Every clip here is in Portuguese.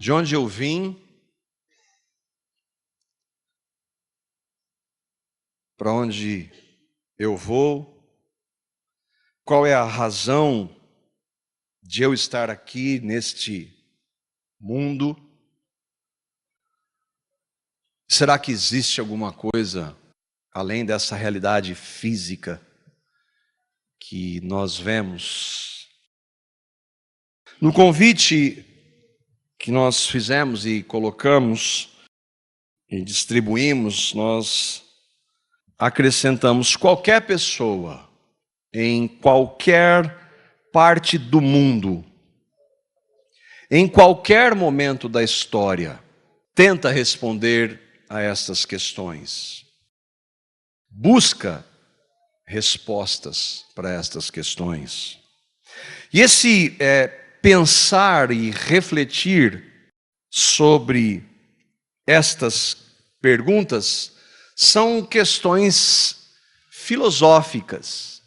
de onde eu vim, para onde eu vou, qual é a razão de eu estar aqui neste mundo. Será que existe alguma coisa além dessa realidade física que nós vemos? No convite que nós fizemos e colocamos e distribuímos, nós acrescentamos: qualquer pessoa em qualquer parte do mundo, em qualquer momento da história, tenta responder a estas questões. Busca respostas para estas questões. E esse pensar e refletir sobre estas perguntas são questões filosóficas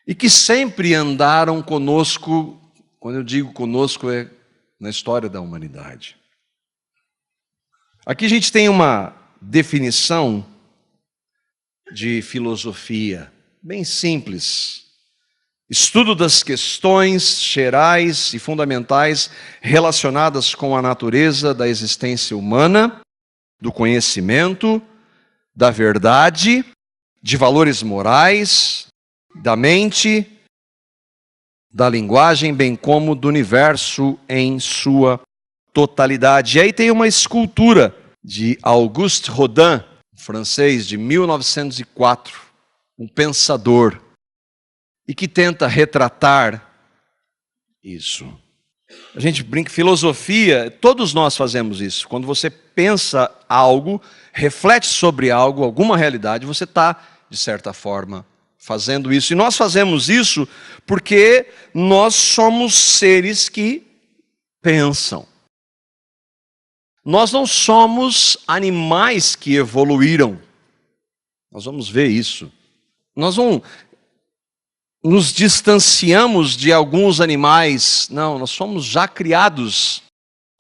e que sempre andaram conosco. Quando eu digo conosco, é na história da humanidade. Aqui a gente tem uma definição de filosofia bem simples: estudo das questões gerais e fundamentais relacionadas com a natureza da existência humana, do conhecimento, da verdade, de valores morais, da mente, da linguagem, bem como do universo em sua totalidade. E aí tem uma escultura de Auguste Rodin, francês, de 1904, um pensador, e que tenta retratar isso. A gente brinca, filosofia, todos nós fazemos isso. Quando você pensa algo, reflete sobre algo, alguma realidade, você está, de certa forma, fazendo isso. E nós fazemos isso porque nós somos seres que pensam. Nós não somos animais que evoluíram. Nós vamos ver isso. Nós não nos distanciamos de alguns animais. Não, nós somos já criados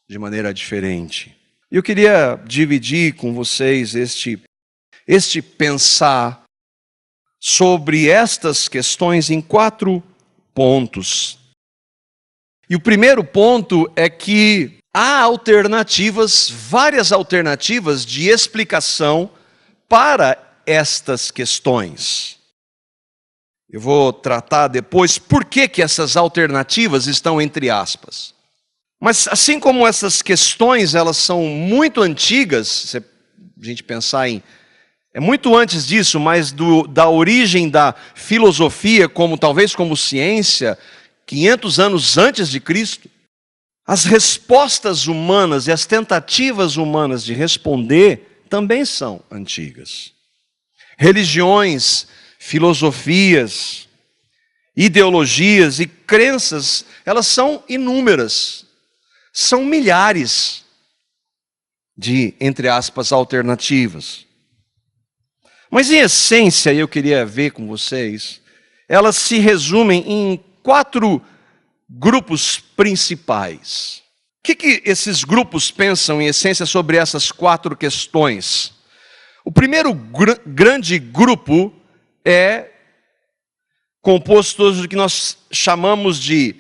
de maneira diferente. Eu queria dividir com vocês este pensar sobre estas questões em 4 pontos. E o primeiro ponto é que há alternativas, várias alternativas de explicação para estas questões. Eu vou tratar depois por que essas alternativas estão entre aspas. Mas assim como essas questões, elas são muito antigas, se a gente pensar em... É muito antes disso, mas da origem da filosofia, talvez como ciência, 500 anos antes de Cristo, as respostas humanas e as tentativas humanas de responder também são antigas. Religiões, filosofias, ideologias e crenças, elas são inúmeras. São milhares de, entre aspas, alternativas. Mas em essência, eu queria ver com vocês, elas se resumem em 4 grupos principais. O que esses grupos pensam em essência sobre essas 4 questões? O primeiro grande grupo é composto do que nós chamamos de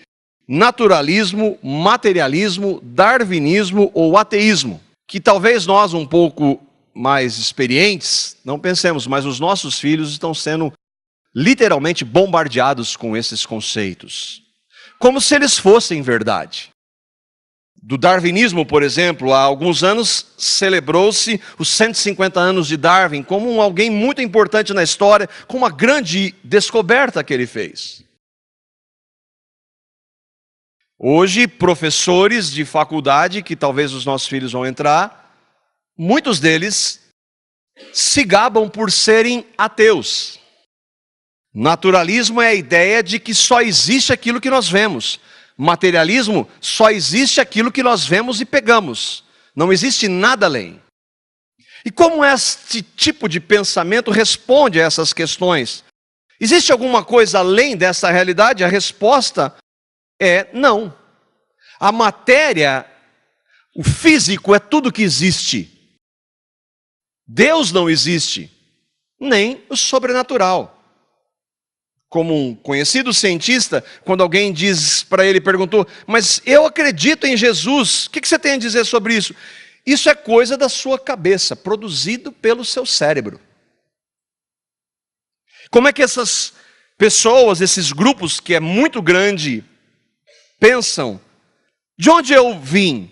naturalismo, materialismo, darwinismo ou ateísmo, que talvez nós um pouco mais experientes não pensemos, mas os nossos filhos estão sendo literalmente bombardeados com esses conceitos, como se eles fossem verdade. Do darwinismo, por exemplo, há alguns anos celebrou-se os 150 anos de Darwin como alguém muito importante na história, com uma grande descoberta que ele fez. Hoje, professores de faculdade, que talvez os nossos filhos vão entrar, muitos deles se gabam por serem ateus. Naturalismo é a ideia de que só existe aquilo que nós vemos. Materialismo, só existe aquilo que nós vemos e pegamos. Não existe nada além. E como este tipo de pensamento responde a essas questões? Existe alguma coisa além dessa realidade? A resposta é não. A matéria, o físico é tudo que existe. Deus não existe, nem o sobrenatural. Como um conhecido cientista, quando alguém diz para ele, perguntou, mas eu acredito em Jesus, o que você tem a dizer sobre isso? Isso é coisa da sua cabeça, produzido pelo seu cérebro. Como é que essas pessoas, esses grupos que é muito grande, pensam? De onde eu vim?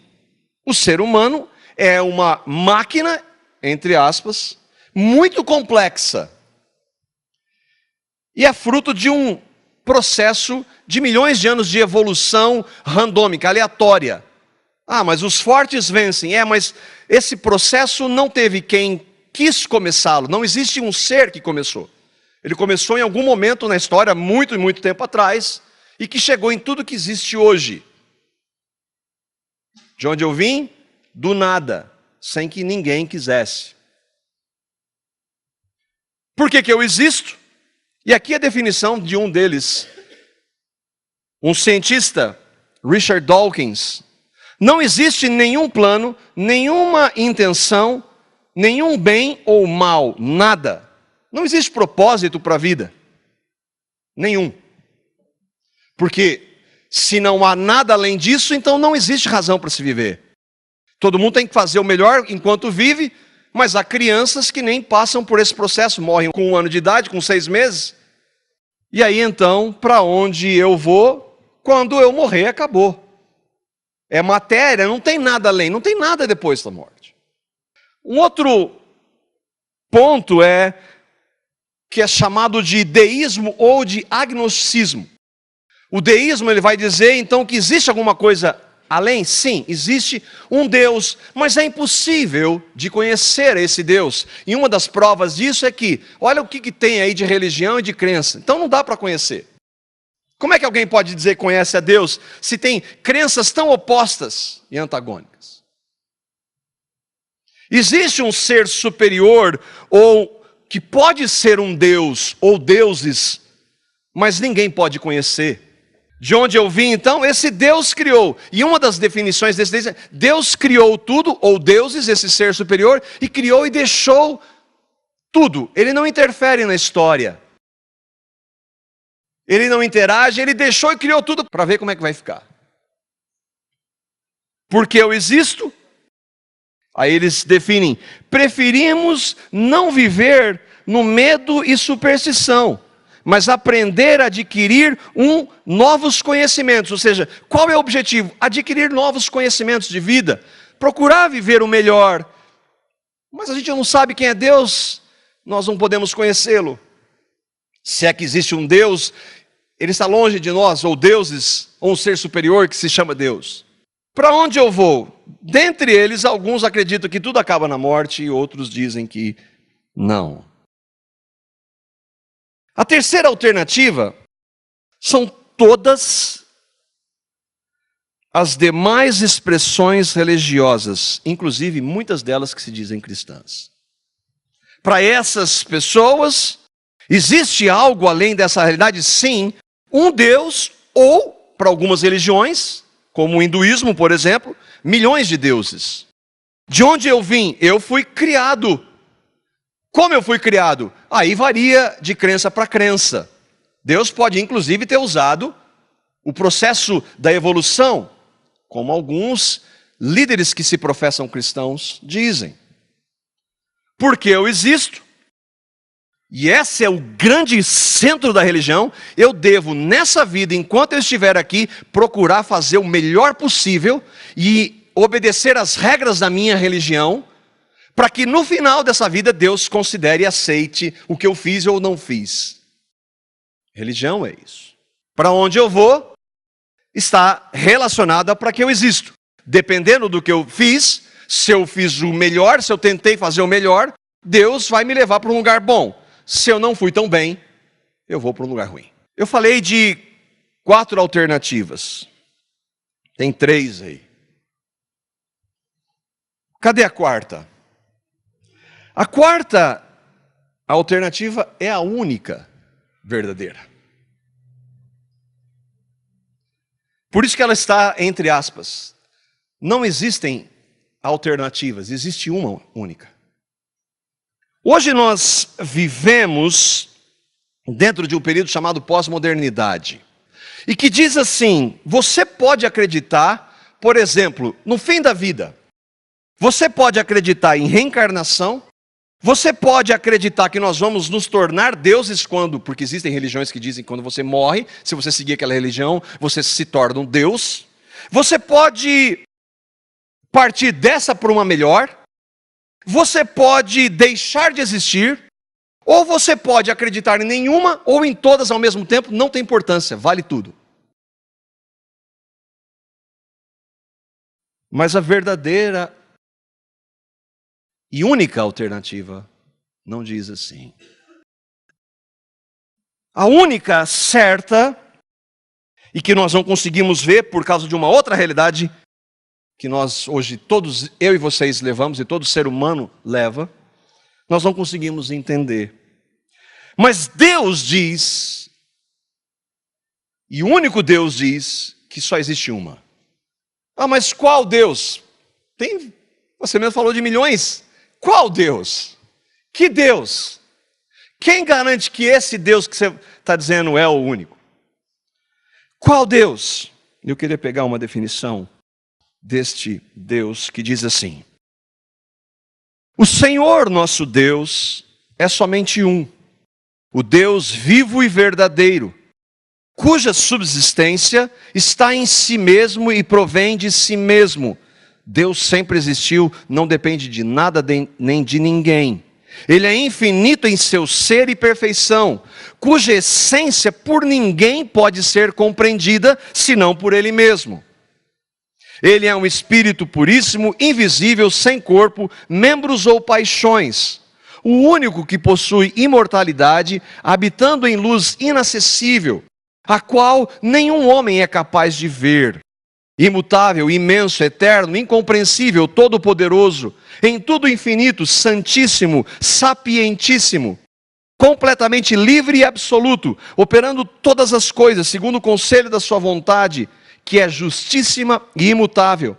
O ser humano é uma máquina, entre aspas, muito complexa. E é fruto de um processo de milhões de anos de evolução randômica, aleatória. Ah, mas os fortes vencem. Mas esse processo não teve quem quis começá-lo. Não existe um ser que começou. Ele começou em algum momento na história, muito e muito tempo atrás, e que chegou em tudo que existe hoje. De onde eu vim? Do nada, sem que ninguém quisesse. Por que eu existo? E aqui a definição de um deles, um cientista, Richard Dawkins. Não existe nenhum plano, nenhuma intenção, nenhum bem ou mal, nada. Não existe propósito para a vida. Nenhum. Porque se não há nada além disso, então não existe razão para se viver. Todo mundo tem que fazer o melhor enquanto vive, mas há crianças que nem passam por esse processo, morrem com 1 ano de idade, com 6 meses. E aí então, para onde eu vou? Quando eu morrer, acabou. É matéria, não tem nada além, não tem nada depois da morte. Um outro ponto que é chamado de deísmo ou de agnosticismo. O deísmo, ele vai dizer então que existe alguma coisa além? Sim, existe um Deus, mas é impossível de conhecer esse Deus. E uma das provas disso é que, olha o que tem aí de religião e de crença. Então não dá para conhecer. Como é que alguém pode dizer que conhece a Deus se tem crenças tão opostas e antagônicas? Existe um ser superior ou que pode ser um Deus ou deuses, mas ninguém pode conhecer. De onde eu vim, então, esse Deus criou. E uma das definições desse Deus é: Deus criou tudo, ou deuses, esse ser superior, e criou e deixou tudo. Ele não interfere na história. Ele não interage, ele deixou e criou tudo para ver como é que vai ficar. Porque eu existo? Aí eles definem: preferimos não viver no medo e superstição, mas aprender a adquirir novos conhecimentos. Ou seja, qual é o objetivo? Adquirir novos conhecimentos de vida, procurar viver o melhor. Mas a gente não sabe quem é Deus, nós não podemos conhecê-lo. Se é que existe um Deus, ele está longe de nós, ou deuses, ou um ser superior que se chama Deus. Para onde eu vou? Dentre eles, alguns acreditam que tudo acaba na morte e outros dizem que não. A terceira alternativa são todas as demais expressões religiosas, inclusive muitas delas que se dizem cristãs. Para essas pessoas, existe algo além dessa realidade? Sim, um Deus, ou, para algumas religiões, como o hinduísmo, por exemplo, milhões de deuses. De onde eu vim? Eu fui criado. Como eu fui criado? Aí varia de crença para crença. Deus pode inclusive ter usado o processo da evolução, como alguns líderes que se professam cristãos dizem. Porque eu existo, e esse é o grande centro da religião, eu devo nessa vida, enquanto eu estiver aqui, procurar fazer o melhor possível e obedecer às regras da minha religião, para que no final dessa vida Deus considere e aceite o que eu fiz ou não fiz. Religião é isso. Para onde eu vou, está relacionado a para que eu existo. Dependendo do que eu fiz, se eu fiz o melhor, se eu tentei fazer o melhor, Deus vai me levar para um lugar bom. Se eu não fui tão bem, eu vou para um lugar ruim. Eu falei de 4 alternativas. Tem 3 aí. Cadê a quarta? A quarta alternativa é a única verdadeira. Por isso que ela está entre aspas. Não existem alternativas, existe uma única. Hoje nós vivemos dentro de um período chamado pós-modernidade. E que diz assim, você pode acreditar, por exemplo, no fim da vida. Você pode acreditar em reencarnação. Você pode acreditar que nós vamos nos tornar deuses quando, porque existem religiões que dizem que quando você morre, se você seguir aquela religião, você se torna um deus. Você pode partir dessa para uma melhor. Você pode deixar de existir. Ou você pode acreditar em nenhuma ou em todas ao mesmo tempo, não tem importância, vale tudo. Mas a verdadeira e única alternativa não diz assim. A única certa, e que nós não conseguimos ver por causa de uma outra realidade, que nós hoje, todos, eu e vocês levamos, e todo ser humano leva, nós não conseguimos entender. Mas Deus diz, e o único Deus diz, que só existe uma. Ah, mas qual Deus? Você mesmo falou de milhões. Qual Deus? Que Deus? Quem garante que esse Deus que você está dizendo é o único? Qual Deus? Eu queria pegar uma definição deste Deus que diz assim: o Senhor nosso Deus é somente um, o Deus vivo e verdadeiro, cuja subsistência está em si mesmo e provém de si mesmo. Deus sempre existiu, não depende de nada nem de ninguém. Ele é infinito em seu ser e perfeição, cuja essência por ninguém pode ser compreendida, senão por Ele mesmo. Ele é um espírito puríssimo, invisível, sem corpo, membros ou paixões. O único que possui imortalidade, habitando em luz inacessível, a qual nenhum homem é capaz de ver. Imutável, imenso, eterno, incompreensível, todo-poderoso, em tudo infinito, santíssimo, sapientíssimo, completamente livre e absoluto, operando todas as coisas segundo o conselho da sua vontade, que é justíssima e imutável.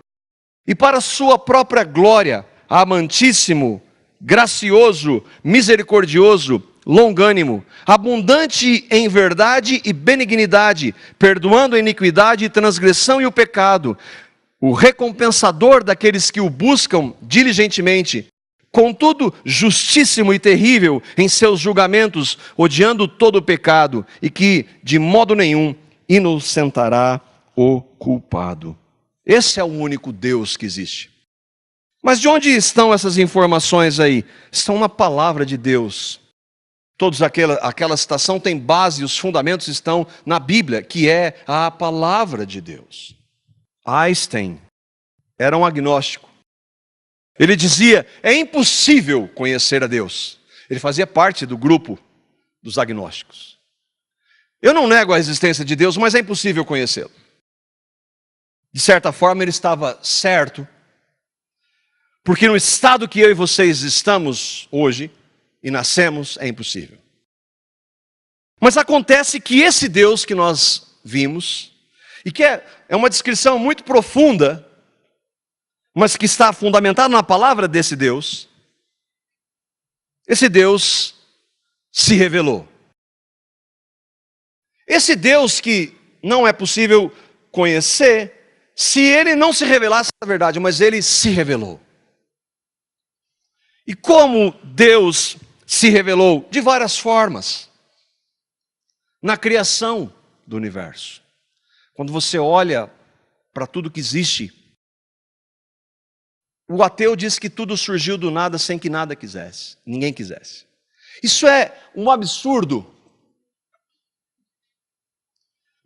E para sua própria glória, amantíssimo, gracioso, misericordioso, longânimo, abundante em verdade e benignidade, perdoando a iniquidade e transgressão e o pecado, o recompensador daqueles que o buscam diligentemente, contudo justíssimo e terrível em seus julgamentos, odiando todo o pecado, e que de modo nenhum inocentará o culpado. Esse é o único Deus que existe. Mas de onde estão essas informações aí? Estão na palavra de Deus. Aquela citação tem base, os fundamentos estão na Bíblia, que é a palavra de Deus. Einstein era um agnóstico. Ele dizia, é impossível conhecer a Deus. Ele fazia parte do grupo dos agnósticos. Eu não nego a existência de Deus, mas é impossível conhecê-lo. De certa forma ele estava certo, porque no estado que eu e vocês estamos hoje, e nascemos, é impossível. Mas acontece que esse Deus que nós vimos, e que é uma descrição muito profunda, mas que está fundamentado na palavra desse Deus, esse Deus se revelou. Esse Deus que não é possível conhecer, se ele não se revelasse na verdade, mas ele se revelou. E como Deus se revelou? De várias formas. Na criação do universo. Quando você olha para tudo que existe, o ateu diz que tudo surgiu do nada sem que nada quisesse, ninguém quisesse. Isso é um absurdo.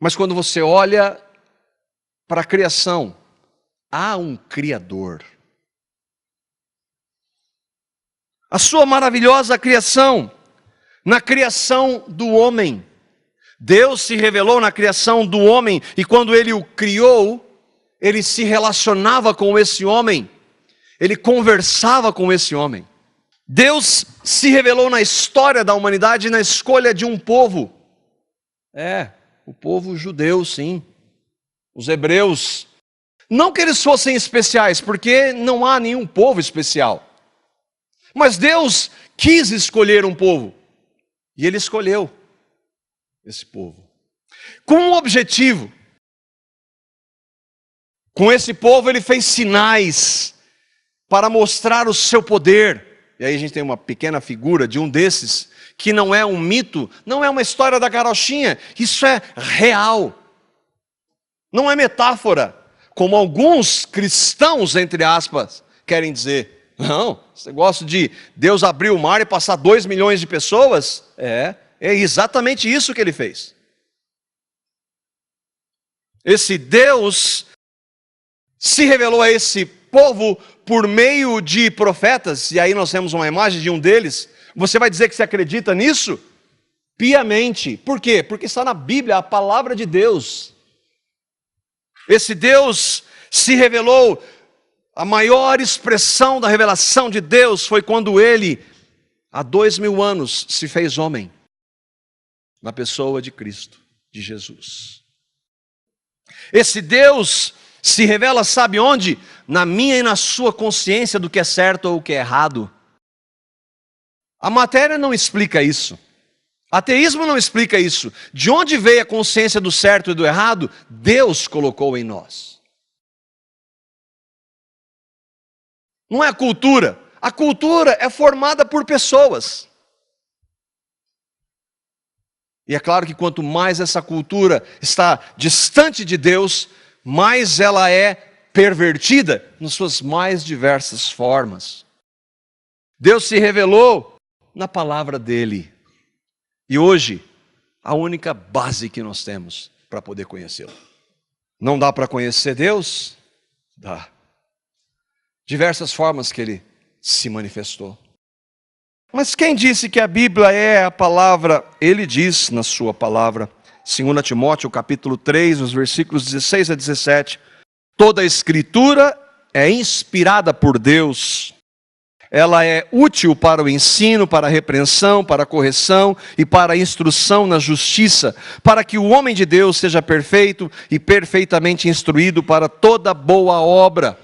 Mas quando você olha para a criação, há um Criador. A sua maravilhosa criação, na criação do homem. Deus se revelou na criação do homem, e quando Ele o criou, Ele se relacionava com esse homem, Ele conversava com esse homem. Deus se revelou na história da humanidade, na escolha de um povo. O povo judeu, sim. os hebreus. Não que eles fossem especiais, porque não há nenhum povo especial. Mas Deus quis escolher um povo. E Ele escolheu esse povo. Com um objetivo. Com esse povo Ele fez sinais para mostrar o seu poder. E aí a gente tem uma pequena figura de um desses, que não é um mito, não é uma história da carochinha. Isso é real. Não é metáfora. Como alguns cristãos, entre aspas, querem dizer. Não, esse negócio de Deus abrir o mar e passar 2 milhões de pessoas, é exatamente isso que Ele fez. Esse Deus se revelou a esse povo por meio de profetas, e aí nós temos uma imagem de um deles. Você vai dizer que você acredita nisso? Piamente. Por quê? Porque está na Bíblia, a palavra de Deus. Esse Deus se revelou, a maior expressão da revelação de Deus foi quando Ele, há 2000 anos, se fez homem, na pessoa de Cristo, de Jesus. Esse Deus se revela, sabe onde? Na minha e na sua consciência do que é certo ou o que é errado. A matéria não explica isso. Ateísmo não explica isso. De onde veio a consciência do certo e do errado? Deus colocou em nós. Não é a cultura. A cultura é formada por pessoas. E é claro que quanto mais essa cultura está distante de Deus, mais ela é pervertida nas suas mais diversas formas. Deus se revelou na palavra dele. E hoje, a única base que nós temos para poder conhecê-lo. Não dá para conhecer Deus? Dá. Diversas formas que Ele se manifestou. Mas quem disse que a Bíblia é a palavra? Ele diz na sua palavra, 2 Timóteo capítulo 3, os versículos 16 a 17, toda a Escritura é inspirada por Deus. Ela é útil para o ensino, para a repreensão, para a correção e para a instrução na justiça, para que o homem de Deus seja perfeito e perfeitamente instruído para toda boa obra.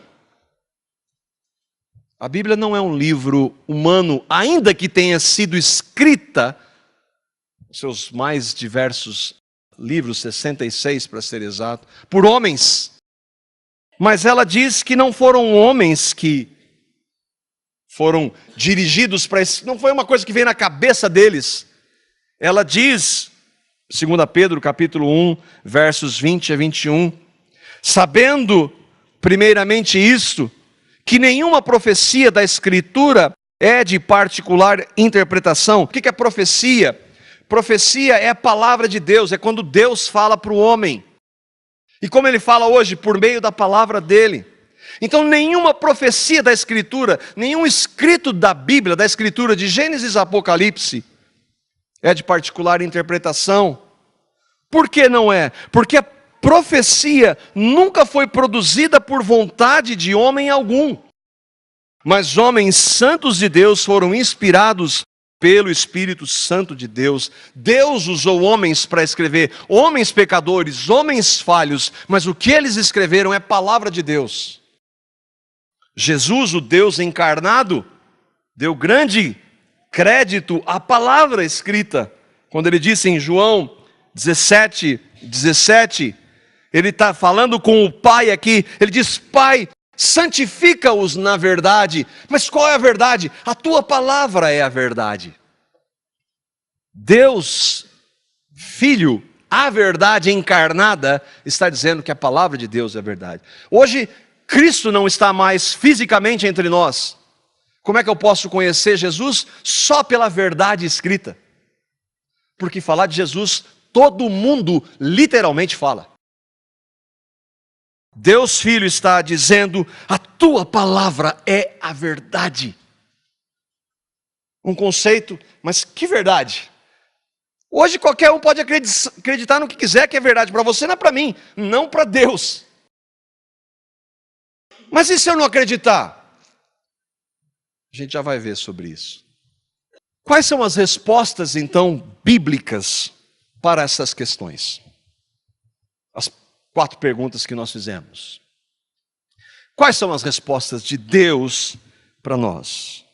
A Bíblia não é um livro humano, ainda que tenha sido escrita, seus mais diversos livros, 66 para ser exato, por homens. Mas ela diz que não foram homens que foram dirigidos para isso, não foi uma coisa que veio na cabeça deles. Ela diz, 2 Pedro capítulo 1, versos 20 a 21, sabendo primeiramente isto, que nenhuma profecia da Escritura é de particular interpretação. O que é profecia? Profecia é a palavra de Deus, é quando Deus fala para o homem. E como Ele fala hoje, por meio da palavra dEle. Então nenhuma profecia da Escritura, nenhum escrito da Bíblia, da Escritura de Gênesis a Apocalipse, é de particular interpretação. Por que não é? Porque a profecia nunca foi produzida por vontade de homem algum. Mas homens santos de Deus foram inspirados pelo Espírito Santo de Deus. Deus usou homens para escrever, homens pecadores, homens falhos, mas o que eles escreveram é palavra de Deus. Jesus, o Deus encarnado, deu grande crédito à palavra escrita. Quando ele disse em João 17, ele está falando com o Pai aqui, ele diz, Pai, santifica-os na verdade. Mas qual é a verdade? A tua palavra é a verdade. Deus, Filho, a verdade encarnada, está dizendo que a palavra de Deus é a verdade. Hoje, Cristo não está mais fisicamente entre nós. Como é que eu posso conhecer Jesus? Só pela verdade escrita. Porque falar de Jesus, todo mundo literalmente fala. Deus Filho está dizendo, a tua palavra é a verdade. Um conceito, mas que verdade? Hoje qualquer um pode acreditar no que quiser que é verdade para você, não é para mim, não para Deus. Mas e se eu não acreditar? A gente já vai ver sobre isso. Quais são as respostas, então, bíblicas para essas questões? As 4 perguntas que nós fizemos. Quais são as respostas de Deus para nós?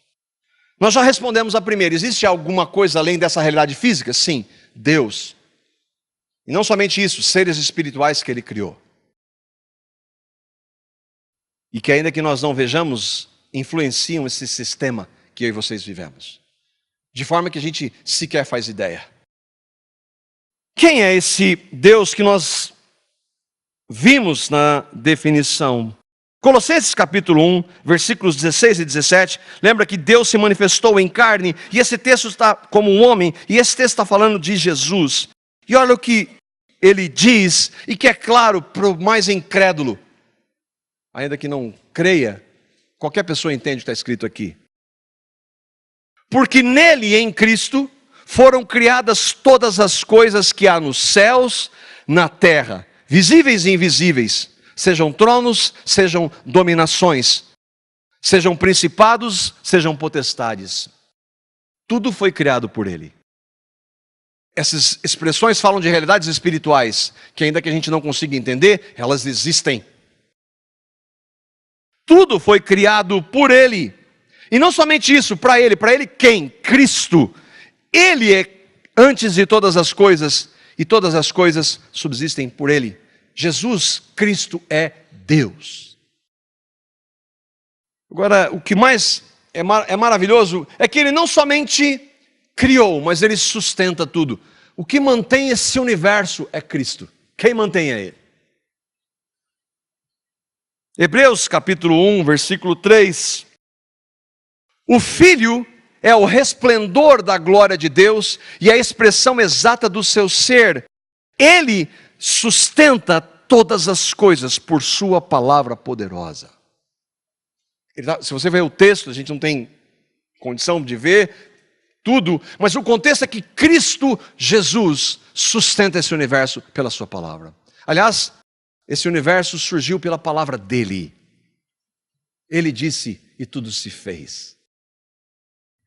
Nós já respondemos a primeira. Existe alguma coisa além dessa realidade física? Sim, Deus. E não somente isso, seres espirituais que Ele criou. E que ainda que nós não vejamos, influenciam esse sistema que eu e vocês vivemos. De forma que a gente sequer faz ideia. Quem é esse Deus que nós vimos na definição? Colossenses capítulo 1, versículos 16 e 17, lembra que Deus se manifestou em carne, e esse texto está como um homem, e esse texto está falando de Jesus. E olha o que ele diz, e que é claro para o mais incrédulo, ainda que não creia, qualquer pessoa entende o que está escrito aqui. Porque nele, em Cristo, foram criadas todas as coisas que há nos céus, na terra, visíveis e invisíveis, sejam tronos, sejam dominações, sejam principados, sejam potestades. Tudo foi criado por Ele. Essas expressões falam de realidades espirituais, que ainda que a gente não consiga entender, elas existem. Tudo foi criado por Ele. E não somente isso, para Ele quem? Cristo. Ele é antes de todas as coisas, e todas as coisas subsistem por Ele. Jesus Cristo é Deus. Agora, o que mais é maravilhoso é que Ele não somente criou, mas Ele sustenta tudo. O que mantém esse universo é Cristo. Quem mantém é Ele? Hebreus capítulo 1, versículo 3. O Filho é o resplendor da glória de Deus e a expressão exata do seu ser. Ele sustenta todas as coisas por sua palavra poderosa. Se você ver o texto, a gente não tem condição de ver tudo, mas o contexto é que Cristo Jesus sustenta esse universo pela sua palavra. Aliás, esse universo surgiu pela palavra dele. Ele disse e tudo se fez.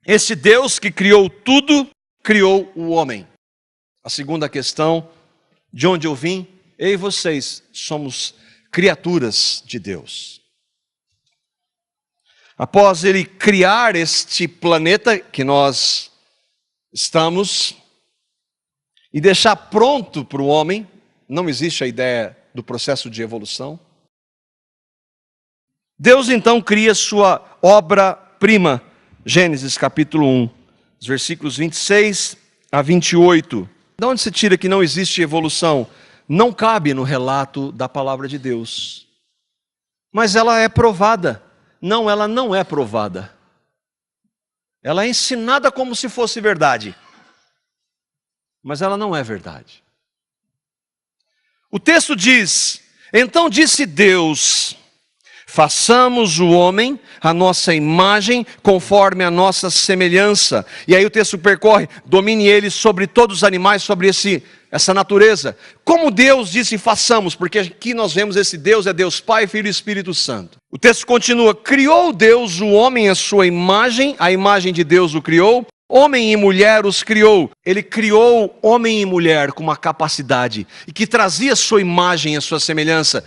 Esse Deus que criou tudo, criou o homem. A segunda questão, de onde eu vim, eu e vocês somos criaturas de Deus. Após Ele criar este planeta que nós estamos e deixar pronto para o homem, não existe a ideia do processo de evolução. Deus então cria sua obra-prima, Gênesis capítulo 1, os versículos 26 a 28. De onde se tira que não existe evolução? Não cabe no relato da palavra de Deus. Mas ela é provada. Não, ela não é provada. Ela é ensinada como se fosse verdade. Mas ela não é verdade. O texto diz: então disse Deus, façamos o homem à nossa imagem, conforme a nossa semelhança. E aí o texto percorre, domine ele sobre todos os animais, sobre essa natureza. Como Deus disse façamos, porque aqui nós vemos esse Deus, é Deus Pai, Filho e Espírito Santo. O texto continua, criou Deus o homem à sua imagem, a imagem de Deus o criou, homem e mulher os criou. Ele criou homem e mulher com uma capacidade, e que trazia a sua imagem, a sua semelhança,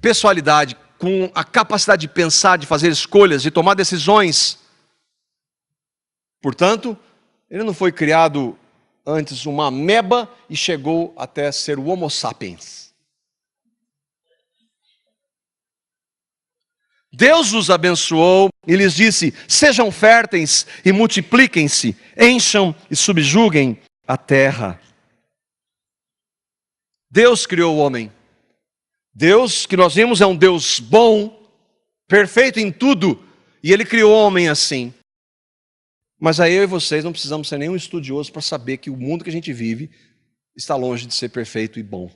pessoalidade, com a capacidade de pensar, de fazer escolhas, de tomar decisões. Portanto, ele não foi criado antes uma ameba e chegou até ser o Homo sapiens. Deus os abençoou e lhes disse, sejam férteis e multipliquem-se, encham e subjuguem a terra. Deus criou o homem. Deus que nós vimos é um Deus bom, perfeito em tudo, e Ele criou o homem assim. Mas aí eu e vocês não precisamos ser nenhum estudioso para saber que o mundo que a gente vive está longe de ser perfeito e bom.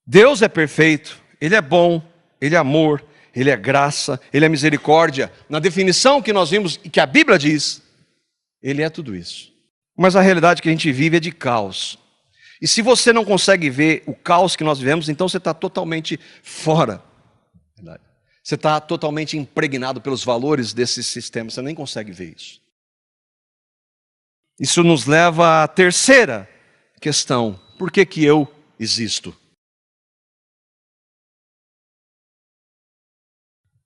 Deus é perfeito, Ele é bom, Ele é amor, Ele é graça, Ele é misericórdia. Na definição que nós vimos e que a Bíblia diz, Ele é tudo isso. Mas a realidade que a gente vive é de caos. E se você não consegue ver o caos que nós vivemos, então você está totalmente fora. Você está totalmente impregnado pelos valores desse sistema, você nem consegue ver isso. Isso nos leva à terceira questão. Por que eu existo.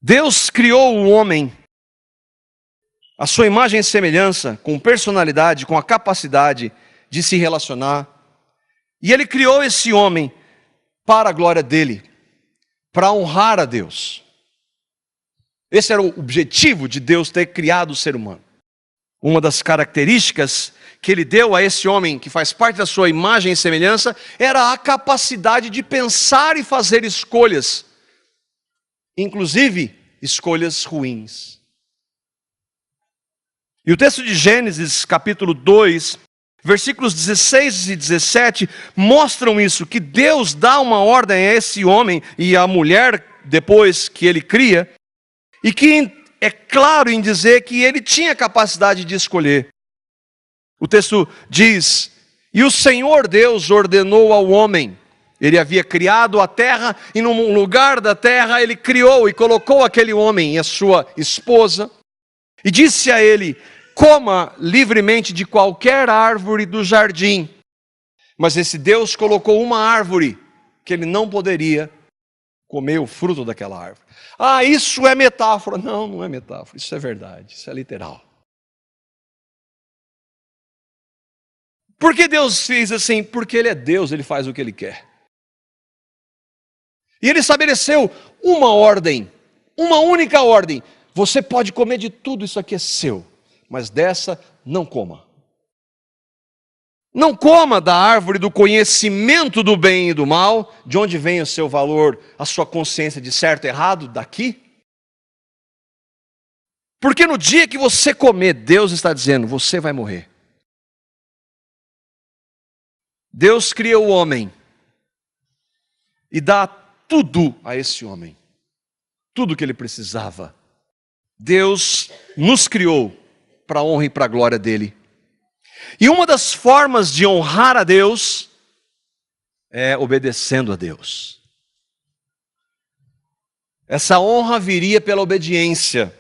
Deus criou o homem, a sua imagem e semelhança, com personalidade, com a capacidade de se relacionar. E Ele criou esse homem para a glória dele, para honrar a Deus. Esse era o objetivo de Deus ter criado o ser humano. Uma das características que Ele deu a esse homem, que faz parte da sua imagem e semelhança, era a capacidade de pensar e fazer escolhas, inclusive escolhas ruins. E o texto de Gênesis, capítulo 2, versículos 16 e 17, mostram isso, que Deus dá uma ordem a esse homem e à mulher, depois que Ele cria, e que é claro em dizer que ele tinha capacidade de escolher. O texto diz: e o Senhor Deus ordenou ao homem. Ele havia criado a terra, e num lugar da terra ele criou e colocou aquele homem e a sua esposa, e disse a ele: coma livremente de qualquer árvore do jardim. Mas esse Deus colocou uma árvore que ele não poderia comer o fruto daquela árvore. Ah, isso é metáfora. Não, não é metáfora, isso é verdade, isso é literal. Por que Deus fez assim? Porque Ele é Deus, Ele faz o que Ele quer. E Ele estabeleceu uma ordem, uma única ordem. Você pode comer de tudo, isso aqui é seu, mas dessa não coma. Não coma da árvore do conhecimento do bem e do mal. De onde vem o seu valor, a sua consciência de certo e errado? Daqui. Porque no dia que você comer, Deus está dizendo, você vai morrer. Deus cria o homem e dá tudo a esse homem. Tudo que ele precisava. Deus nos criou para a honra e para a glória dele. E uma das formas de honrar a Deus é obedecendo a Deus. Essa honra viria pela obediência.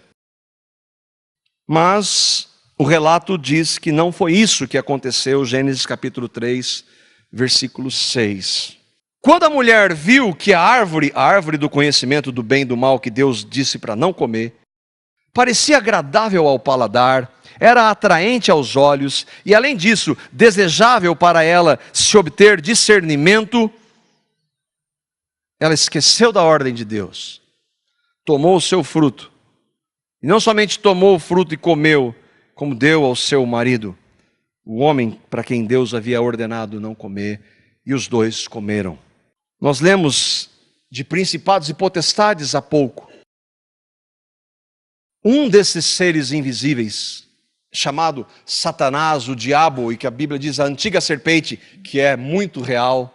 Mas o relato diz que não foi isso que aconteceu, Gênesis capítulo 3, versículo 6. Quando a mulher viu que a árvore do conhecimento do bem e do mal que Deus disse para não comer, parecia agradável ao paladar, era atraente aos olhos e, além disso, desejável para ela se obter discernimento, ela esqueceu da ordem de Deus, tomou o seu fruto, e não somente tomou o fruto e comeu, como deu ao seu marido, o homem para quem Deus havia ordenado não comer, e os dois comeram. Nós lemos de principados e potestades há pouco. Um desses seres invisíveis, chamado Satanás, o diabo, e que a Bíblia diz a antiga serpente, que é muito real,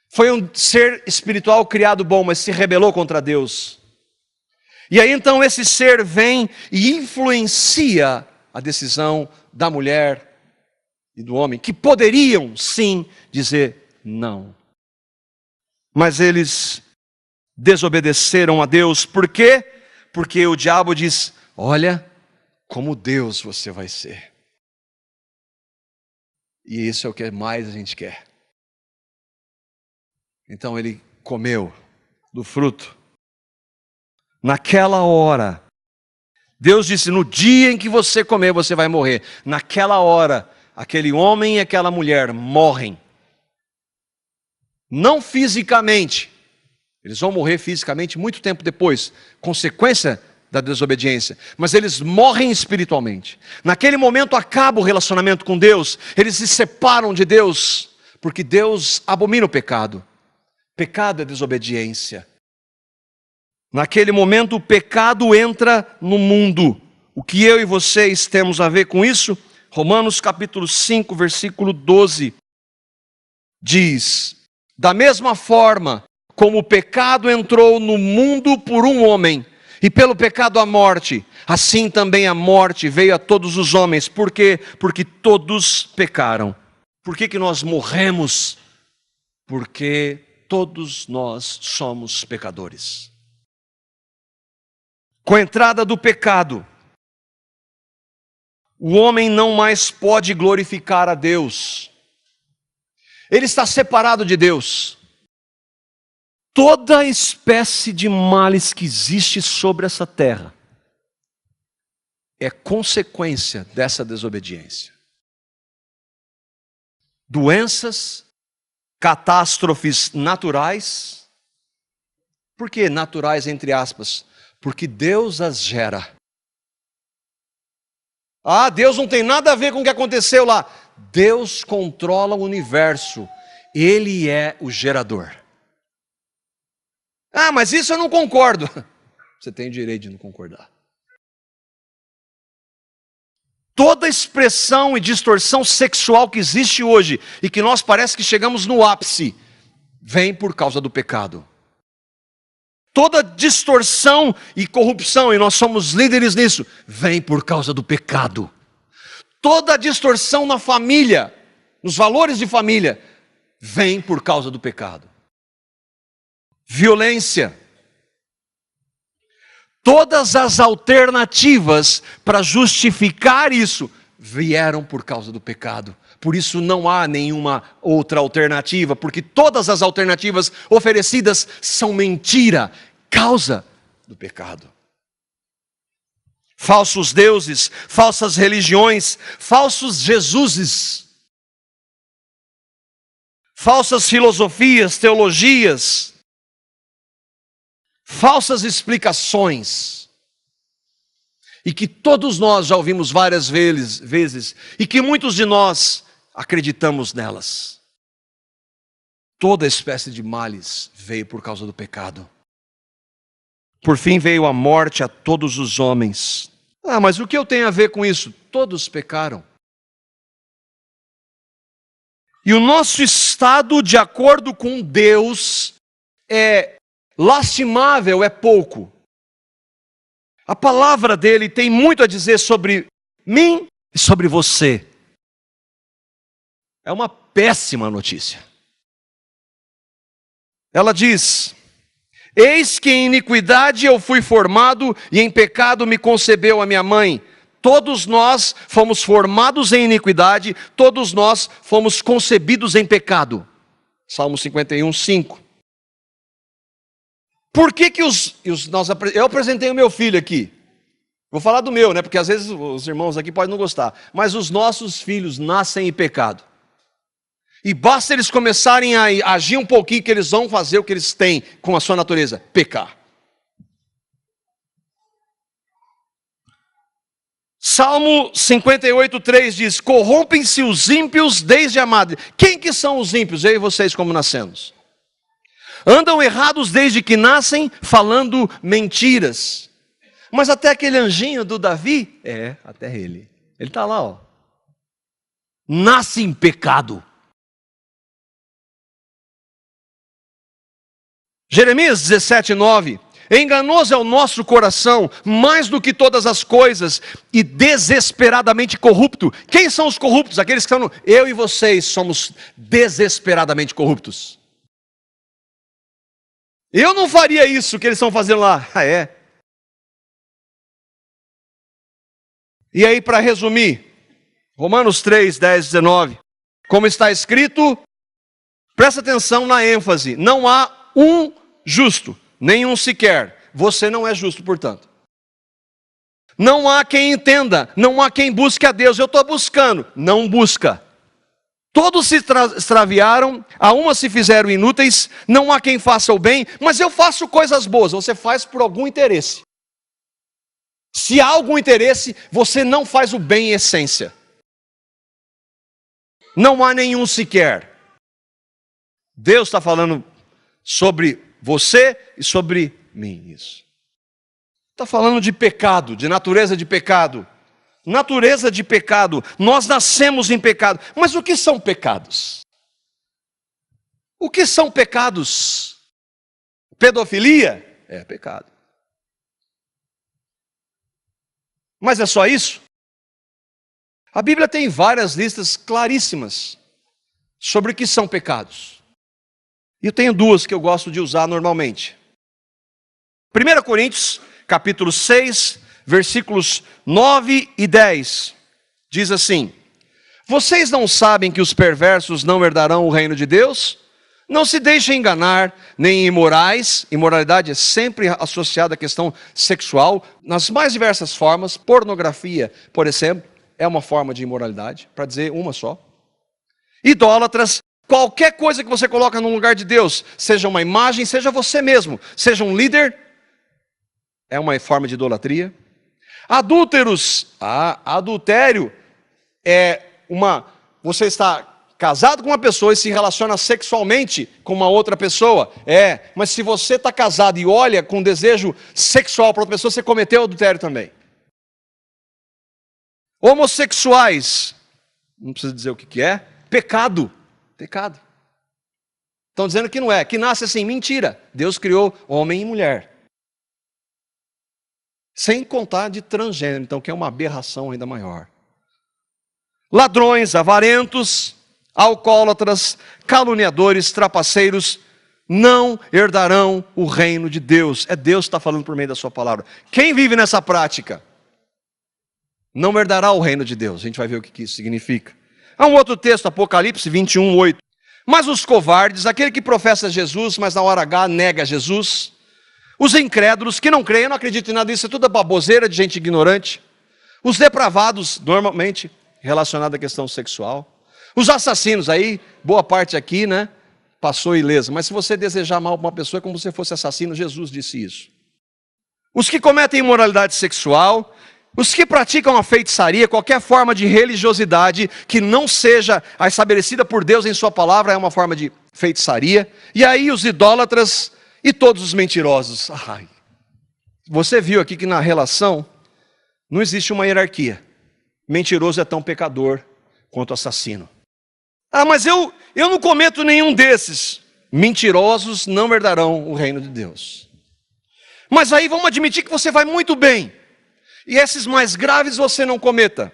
foi um ser espiritual criado bom, mas se rebelou contra Deus. E aí então esse ser vem e influencia a decisão da mulher e do homem, que poderiam sim dizer não. Mas eles desobedeceram a Deus. Por quê? Porque o diabo diz, olha como Deus você vai ser. E isso é o que mais a gente quer. Então ele comeu do fruto. Naquela hora, Deus disse, no dia em que você comer, você vai morrer. Naquela hora, aquele homem e aquela mulher morrem. Não fisicamente. Eles vão morrer fisicamente muito tempo depois, consequência da desobediência. Mas eles morrem espiritualmente. Naquele momento acaba o relacionamento com Deus. Eles se separam de Deus, porque Deus abomina o pecado. Pecado é desobediência. Naquele momento o pecado entra no mundo. O que eu e vocês temos a ver com isso? Romanos capítulo 5, versículo 12. Diz, da mesma forma como o pecado entrou no mundo por um homem, e pelo pecado a morte, assim também a morte veio a todos os homens. Por quê? Porque todos pecaram. Por que nós morremos? Porque todos nós somos pecadores. Com a entrada do pecado, o homem não mais pode glorificar a Deus. Ele está separado de Deus. Toda espécie de males que existe sobre essa terra é consequência dessa desobediência. Doenças, catástrofes naturais. Por que naturais, entre aspas? Porque Deus as gera. Ah, Deus não tem nada a ver com o que aconteceu lá. Deus controla o universo. Ele é o gerador. Ah, mas isso eu não concordo. Você tem o direito de não concordar. Toda expressão e distorção sexual que existe hoje e que nós parece que chegamos no ápice, vem por causa do pecado. Toda distorção e corrupção, e nós somos líderes nisso, vem por causa do pecado. Toda distorção na família, nos valores de família, vem por causa do pecado. Violência. Todas as alternativas para justificar isso vieram por causa do pecado. Por isso não há nenhuma outra alternativa, porque todas as alternativas oferecidas são mentira, causa do pecado. Falsos deuses, falsas religiões, falsos Jesuses, falsas filosofias, teologias, falsas explicações, e que todos nós já ouvimos várias vezes, e que muitos de nós acreditamos nelas. Toda espécie de males veio por causa do pecado. Por fim veio a morte a todos os homens. Ah, mas o que eu tenho a ver com isso? Todos pecaram. E o nosso estado de acordo com Deus é lastimável, é pouco. A palavra dele tem muito a dizer sobre mim e sobre você. É uma péssima notícia. Ela diz: eis que em iniquidade eu fui formado e em pecado me concebeu a minha mãe. Todos nós fomos formados em iniquidade, todos nós fomos concebidos em pecado. Salmo 51, 5. Por que eu apresentei o meu filho aqui? Vou falar do meu, né? Porque às vezes os irmãos aqui podem não gostar. Mas os nossos filhos nascem em pecado. E basta eles começarem a agir um pouquinho que eles vão fazer o que eles têm com a sua natureza: pecar. Salmo 58, 3 diz: corrompem-se os ímpios desde a madre. Quem que são os ímpios? Eu e vocês como nascemos. Andam errados desde que nascem, falando mentiras. Mas até aquele anjinho do Davi, até ele está lá, ó. Nasce em pecado. Jeremias 17, 9. Enganoso é o nosso coração, mais do que todas as coisas, e desesperadamente corrupto. Quem são os corruptos? Aqueles que estão eu e vocês somos desesperadamente corruptos. Eu não faria isso que eles estão fazendo lá. Ah, é? E aí, para resumir, Romanos 3, 10, 19. Como está escrito, presta atenção na ênfase: não há um justo, nenhum sequer. Você não é justo, portanto. Não há quem entenda, não há quem busque a Deus. Eu estou buscando, não busca. Todos se extraviaram, a uma se fizeram inúteis, não há quem faça o bem, mas eu faço coisas boas. Você faz por algum interesse. Se há algum interesse, você não faz o bem em essência. Não há nenhum sequer. Deus está falando sobre você e sobre mim. Isso. Está falando de pecado, de natureza de pecado. Natureza de pecado, nós nascemos em pecado. Mas o que são pecados? O que são pecados? Pedofilia? É pecado. Mas é só isso? A Bíblia tem várias listas claríssimas sobre o que são pecados. E eu tenho duas que eu gosto de usar normalmente. 1 Coríntios, capítulo 6, versículos 9 e 10, diz assim: Vocês não sabem que os perversos não herdarão o reino de Deus? Não se deixem enganar, nem imorais. Imoralidade é sempre associada à questão sexual, nas mais diversas formas. Pornografia, por exemplo, é uma forma de imoralidade, para dizer uma só. Idólatras, qualquer coisa que você coloca no lugar de Deus, seja uma imagem, seja você mesmo, seja um líder, é uma forma de idolatria. Adúlteros, adultério é você está casado com uma pessoa e se relaciona sexualmente com uma outra pessoa. Mas se você está casado e olha com desejo sexual para outra pessoa, você cometeu adultério também. Homossexuais, não precisa dizer o que é, pecado. Pecado. Estão dizendo que não é, que nasce assim, mentira. Deus criou homem e mulher. Sem contar de transgênero, então, que é uma aberração ainda maior. Ladrões, avarentos, alcoólatras, caluniadores, trapaceiros, não herdarão o reino de Deus. É Deus que está falando por meio da sua palavra. Quem vive nessa prática não herdará o reino de Deus. A gente vai ver o que isso significa. Há um outro texto, Apocalipse 21, 8. Mas os covardes, aquele que professa Jesus, mas na hora H nega Jesus. Os incrédulos, que não creem, não acreditam em nada disso, é tudo baboseira de gente ignorante. Os depravados, normalmente relacionado à questão sexual. Os assassinos, aí, boa parte aqui, né, passou ilesa. Mas se você desejar mal para uma pessoa, é como se você fosse assassino, Jesus disse isso. Os que cometem imoralidade sexual, os que praticam a feitiçaria, qualquer forma de religiosidade que não seja a estabelecida por Deus em sua palavra, é uma forma de feitiçaria. E aí os idólatras e todos os mentirosos. Você viu aqui que na relação não existe uma hierarquia. Mentiroso é tão pecador quanto assassino. Mas eu não cometo nenhum desses. Mentirosos não herdarão o reino de Deus. Mas aí vamos admitir que você vai muito bem. E esses mais graves você não cometa.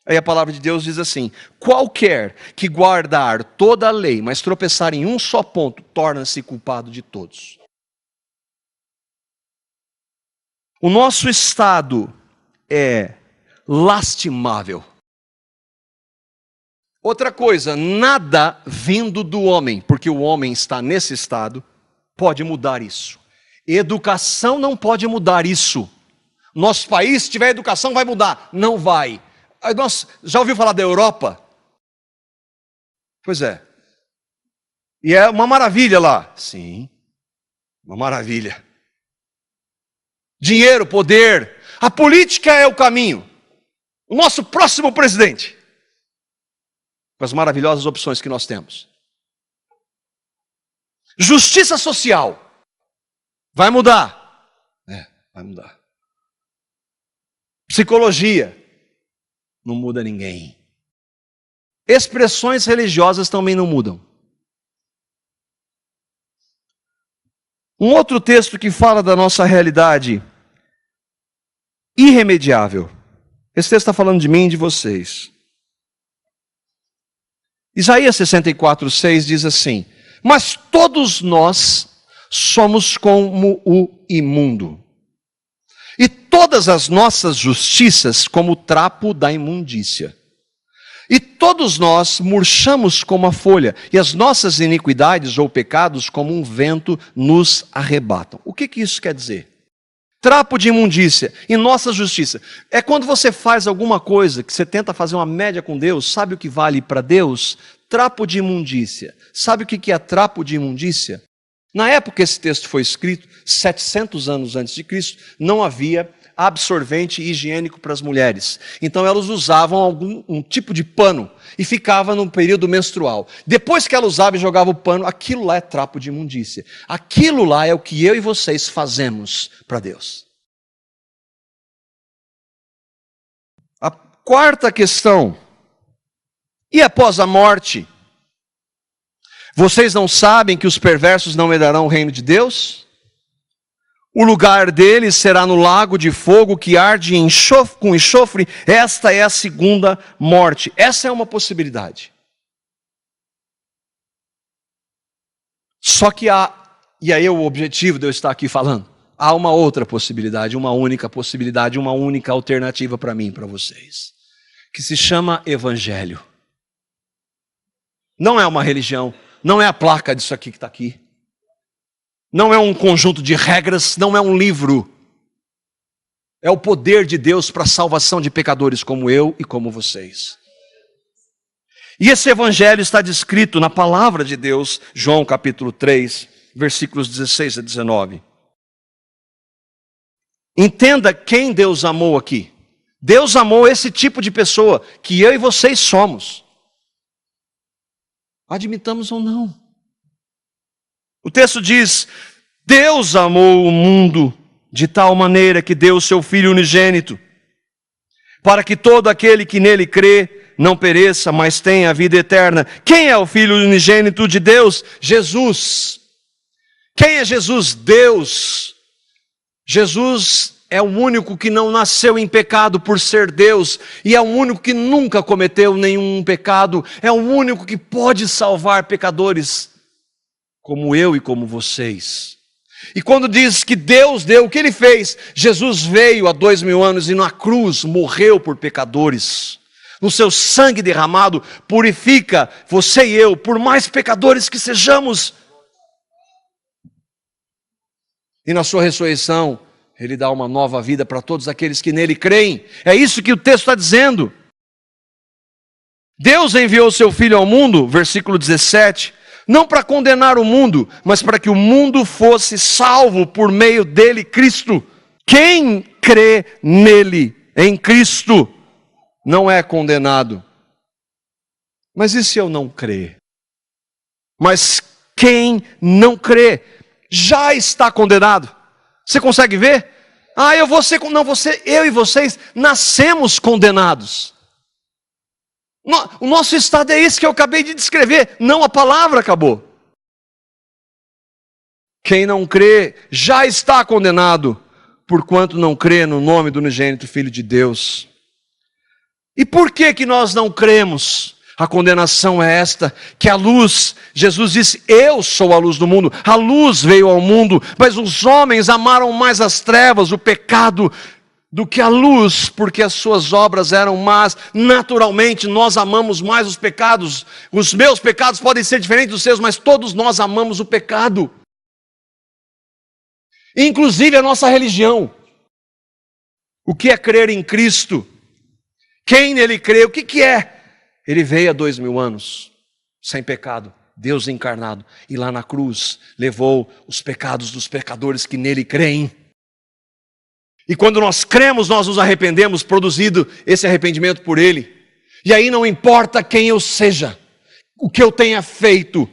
Aí a palavra de Deus diz assim: qualquer que guardar toda a lei, mas tropeçar em um só ponto, torna-se culpado de todos. O nosso estado é lastimável. Outra coisa, nada vindo do homem, porque o homem está nesse estado, pode mudar isso. Educação não pode mudar isso. Nosso país, se tiver educação, vai mudar. Não vai. Já ouviu falar da Europa? Pois é. E é uma maravilha lá. Sim, uma maravilha. Dinheiro, poder. A política é o caminho. O nosso próximo presidente. Com as maravilhosas opções que nós temos. Justiça social. Vai mudar. Vai mudar. Psicologia. Não muda ninguém. Expressões religiosas também não mudam. Um outro texto que fala da nossa realidade irremediável. Esse texto está falando de mim e de vocês. Isaías 64:6 diz assim: mas todos nós somos como o imundo, e todas as nossas justiças como o trapo da imundícia. E todos nós murchamos como a folha, e as nossas iniquidades ou pecados como um vento nos arrebatam. O que isso quer dizer? Trapo de imundícia e nossa justiça. É quando você faz alguma coisa, que você tenta fazer uma média com Deus, sabe o que vale para Deus? Trapo de imundícia. Sabe o que é trapo de imundícia? Na época que esse texto foi escrito, 700 anos antes de Cristo, não havia absorvente higiênico para as mulheres. Então elas usavam um tipo de pano e ficava no período menstrual. Depois que ela usava e jogava o pano, aquilo lá é trapo de imundícia. Aquilo lá é o que eu e vocês fazemos para Deus. A quarta questão: e após a morte? Vocês não sabem que os perversos não herdarão o reino de Deus? O lugar deles será no lago de fogo que arde com enxofre. Esta é a segunda morte. Essa é uma possibilidade. Só que e aí é o objetivo de eu estar aqui falando, há uma outra possibilidade, uma única possibilidade, uma única alternativa para mim e para vocês, que se chama Evangelho. Não é uma religião, não é a placa disso aqui que está aqui. Não é um conjunto de regras, não é um livro. É o poder de Deus para a salvação de pecadores como eu e como vocês. E esse evangelho está descrito na palavra de Deus, João capítulo 3, versículos 16 a 19. Entenda quem Deus amou aqui. Deus amou esse tipo de pessoa que eu e vocês somos. Admitamos ou não. O texto diz: Deus amou o mundo de tal maneira que deu o seu Filho unigênito, para que todo aquele que nele crê não pereça, mas tenha a vida eterna. Quem é o Filho unigênito de Deus? Jesus. Quem é Jesus? Deus. Jesus é o único que não nasceu em pecado por ser Deus, e é o único que nunca cometeu nenhum pecado, é o único que pode salvar pecadores como eu e como vocês. E quando diz que Deus deu, o que Ele fez? Jesus veio há 2000 anos e na cruz morreu por pecadores. No seu sangue derramado purifica você e eu, por mais pecadores que sejamos. E na sua ressurreição, Ele dá uma nova vida para todos aqueles que nele creem. É isso que o texto está dizendo. Deus enviou o seu Filho ao mundo, versículo 17, não para condenar o mundo, mas para que o mundo fosse salvo por meio dele, Cristo. Quem crê nele, em Cristo, não é condenado. Mas e se eu não crer? Mas quem não crê já está condenado. Você consegue ver? Eu e vocês nascemos condenados. O nosso estado é esse que eu acabei de descrever. Não, a palavra acabou. Quem não crê já está condenado, porquanto não crê no nome do unigênito Filho de Deus. E por que nós não cremos? A condenação é esta, que a luz, Jesus disse, eu sou a luz do mundo, a luz veio ao mundo, mas os homens amaram mais as trevas, o pecado, do que a luz, porque as suas obras eram más. Naturalmente nós amamos mais os pecados, os meus pecados podem ser diferentes dos seus, mas todos nós amamos o pecado, inclusive a nossa religião. O que é crer em Cristo? Quem nele crê, o que é? Ele veio há 2000 anos, sem pecado, Deus encarnado, e lá na cruz levou os pecados dos pecadores que nele creem. E quando nós cremos, nós nos arrependemos, produzido esse arrependimento por Ele. E aí não importa quem eu seja, o que eu tenha feito.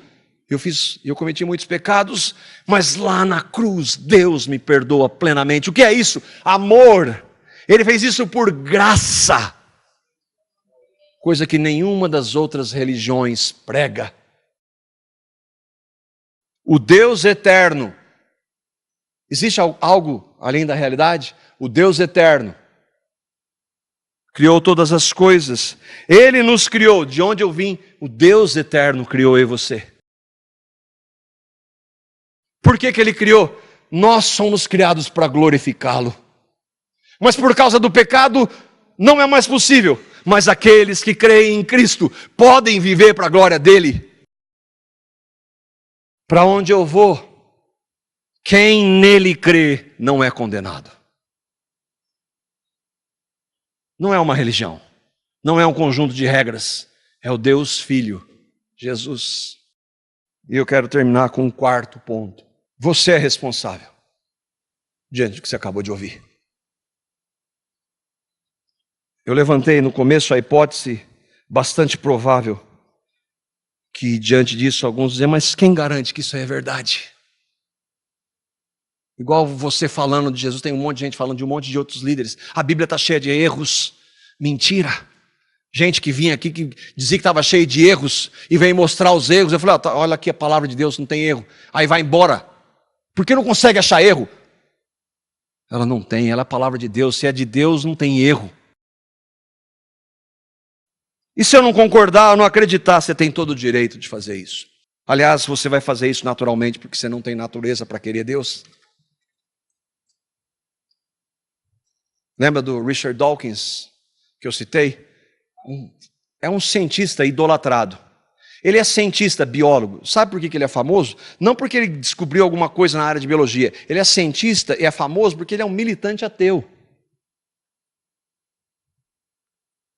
Eu cometi muitos pecados, mas lá na cruz Deus me perdoa plenamente. O que é isso? Amor. Ele fez isso por graça. Coisa que nenhuma das outras religiões prega. O Deus eterno. Existe algo além da realidade? O Deus eterno criou todas as coisas. Ele nos criou. De onde eu vim? O Deus eterno criou eu e você. Por que Ele criou? Nós somos criados para glorificá-lo. Mas por causa do pecado, não é mais possível. Mas aqueles que creem em Cristo podem viver para a glória dEle. Para onde eu vou? Quem nele crê não é condenado. Não é uma religião, não é um conjunto de regras, é o Deus Filho, Jesus. E eu quero terminar com um quarto ponto. Você é responsável diante do que você acabou de ouvir. Eu levantei no começo a hipótese bastante provável que diante disso alguns dizem, mas quem garante que isso é verdade? Igual você falando de Jesus, tem um monte de gente falando de um monte de outros líderes. A Bíblia está cheia de erros. Mentira. Gente que vinha aqui que dizia que estava cheio de erros e veio mostrar os erros. Eu falei, olha aqui a palavra de Deus, não tem erro. Aí vai embora. Por que não consegue achar erro? Ela não tem, ela é a palavra de Deus. Se é de Deus, não tem erro. E se eu não concordar, eu não acreditar, você tem todo o direito de fazer isso. Aliás, você vai fazer isso naturalmente, porque você não tem natureza para querer Deus. Lembra do Richard Dawkins, que eu citei? É um cientista idolatrado. Ele é cientista, biólogo. Sabe por que ele é famoso? Não porque ele descobriu alguma coisa na área de biologia. Ele é cientista e é famoso porque ele é um militante ateu.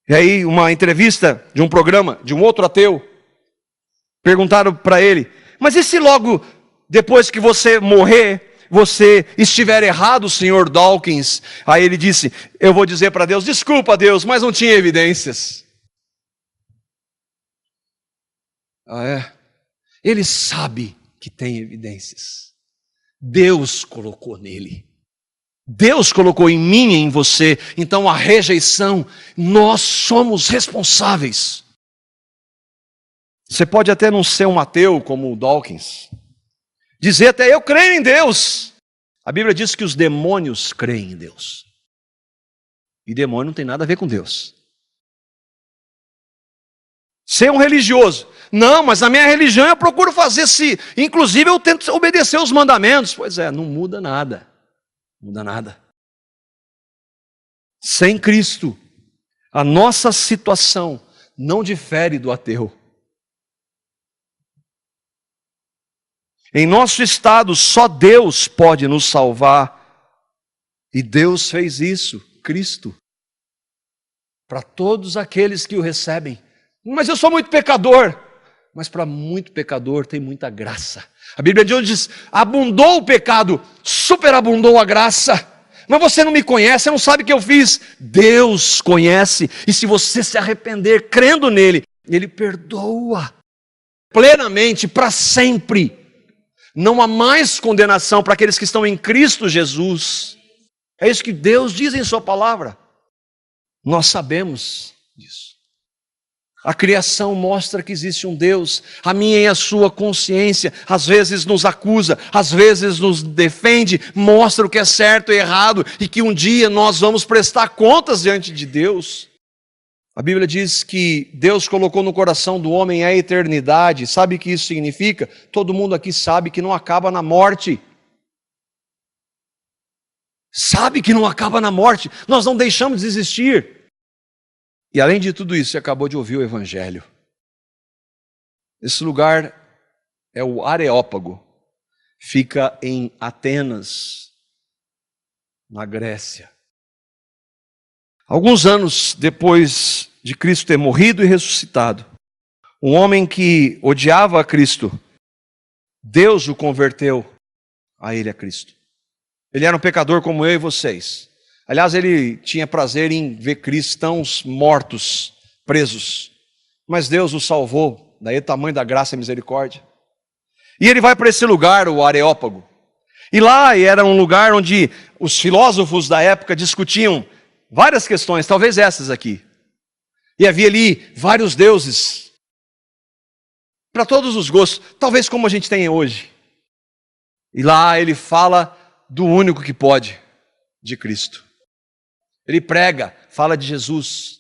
E aí, uma entrevista de um programa de um outro ateu, perguntaram para ele, mas e se logo depois que você morrer, você estiver errado, senhor Dawkins? Aí ele disse, eu vou dizer para Deus, desculpa Deus, mas não tinha evidências. Ah, é? Ele sabe que tem evidências. Deus colocou nele. Deus colocou em mim e em você. Então a rejeição, nós somos responsáveis. Você pode até não ser um ateu como o Dawkins. Dizer até, eu creio em Deus. A Bíblia diz que os demônios creem em Deus. E demônio não tem nada a ver com Deus. Ser um religioso. Não, mas na minha religião eu procuro fazer se. Inclusive eu tento obedecer os mandamentos. Pois é, não muda nada. Não muda nada. Sem Cristo, a nossa situação não difere do ateu. Em nosso estado, só Deus pode nos salvar. E Deus fez isso, Cristo, para todos aqueles que o recebem. Mas eu sou muito pecador. Mas para muito pecador tem muita graça. A Bíblia diz, abundou o pecado, superabundou a graça. Mas você não me conhece, você não sabe o que eu fiz. Deus conhece. E se você se arrepender, crendo nele, Ele perdoa plenamente, para sempre. Não há mais condenação para aqueles que estão em Cristo Jesus. É isso que Deus diz em sua palavra. Nós sabemos disso. A criação mostra que existe um Deus. A minha e a sua consciência às vezes nos acusa, às vezes nos defende, mostra o que é certo e errado e que um dia nós vamos prestar contas diante de Deus. A Bíblia diz que Deus colocou no coração do homem a eternidade. Sabe o que isso significa? Todo mundo aqui sabe que não acaba na morte. Sabe que não acaba na morte. Nós não deixamos de existir. E além de tudo isso, você acabou de ouvir o Evangelho. Esse lugar é o Areópago. Fica em Atenas, na Grécia. Alguns anos depois de Cristo ter morrido e ressuscitado, um homem que odiava a Cristo, Deus o converteu a ele, a Cristo. Ele era um pecador como eu e vocês. Aliás, ele tinha prazer em ver cristãos mortos, presos. Mas Deus o salvou, daí o tamanho da graça e misericórdia. E ele vai para esse lugar, o Areópago. E lá era um lugar onde os filósofos da época discutiam várias questões, talvez essas aqui. E havia ali vários deuses, para todos os gostos, talvez como a gente tem hoje. E lá ele fala do único que pode, de Cristo. Ele prega, fala de Jesus.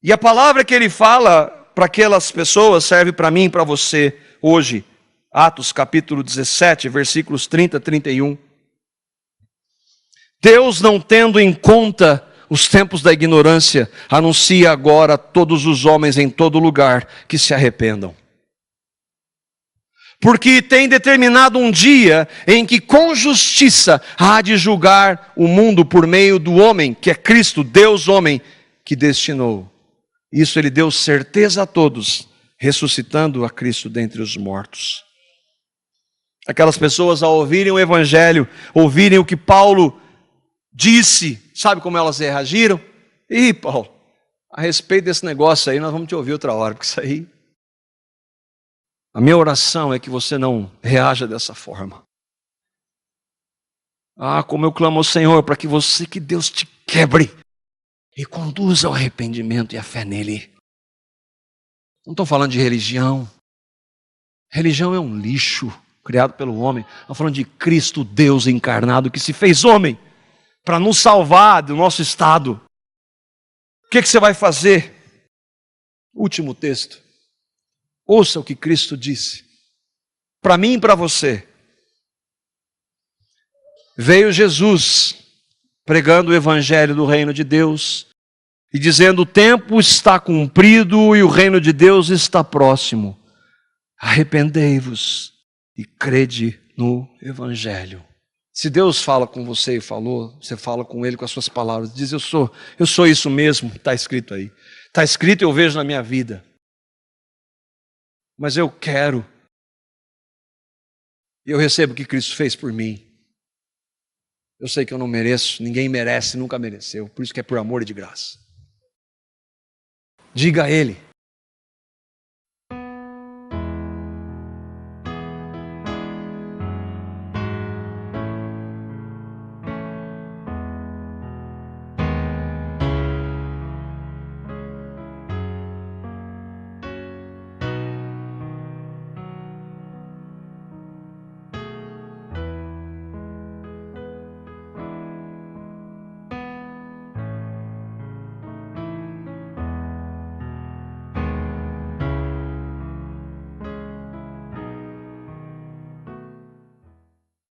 E a palavra que ele fala para aquelas pessoas serve para mim e para você hoje. Atos capítulo 17, versículos 30 a 31. Deus, não tendo em conta os tempos da ignorância, anuncia agora a todos os homens em todo lugar que se arrependam. Porque tem determinado um dia em que com justiça há de julgar o mundo por meio do homem, que é Cristo, Deus homem, que destinou. Isso ele deu certeza a todos, ressuscitando a Cristo dentre os mortos. Aquelas pessoas, ao ouvirem o Evangelho, ouvirem o que Paulo disse, sabe como elas reagiram? Ih, Paulo, a respeito desse negócio aí, nós vamos te ouvir outra hora, porque isso aí... A minha oração é que você não reaja dessa forma. Ah, como eu clamo ao Senhor para que Deus te quebre e conduza ao arrependimento e à fé nele. Não estou falando de religião. Religião é um lixo criado pelo homem. Estou falando de Cristo, Deus encarnado, que se fez homem para nos salvar do nosso estado. O que você vai fazer? Último texto. Ouça o que Cristo disse. Para mim e para você. Veio Jesus pregando o evangelho do reino de Deus, e dizendo: o tempo está cumprido e o reino de Deus está próximo. Arrependei-vos e crede no Evangelho. Se Deus fala com você e falou, você fala com Ele com as suas palavras. Diz: eu sou isso mesmo, está escrito aí. Está escrito e eu vejo na minha vida. Mas eu quero. E eu recebo o que Cristo fez por mim. Eu sei que eu não mereço, ninguém merece, nunca mereceu. Por isso que é por amor e de graça. Diga a Ele.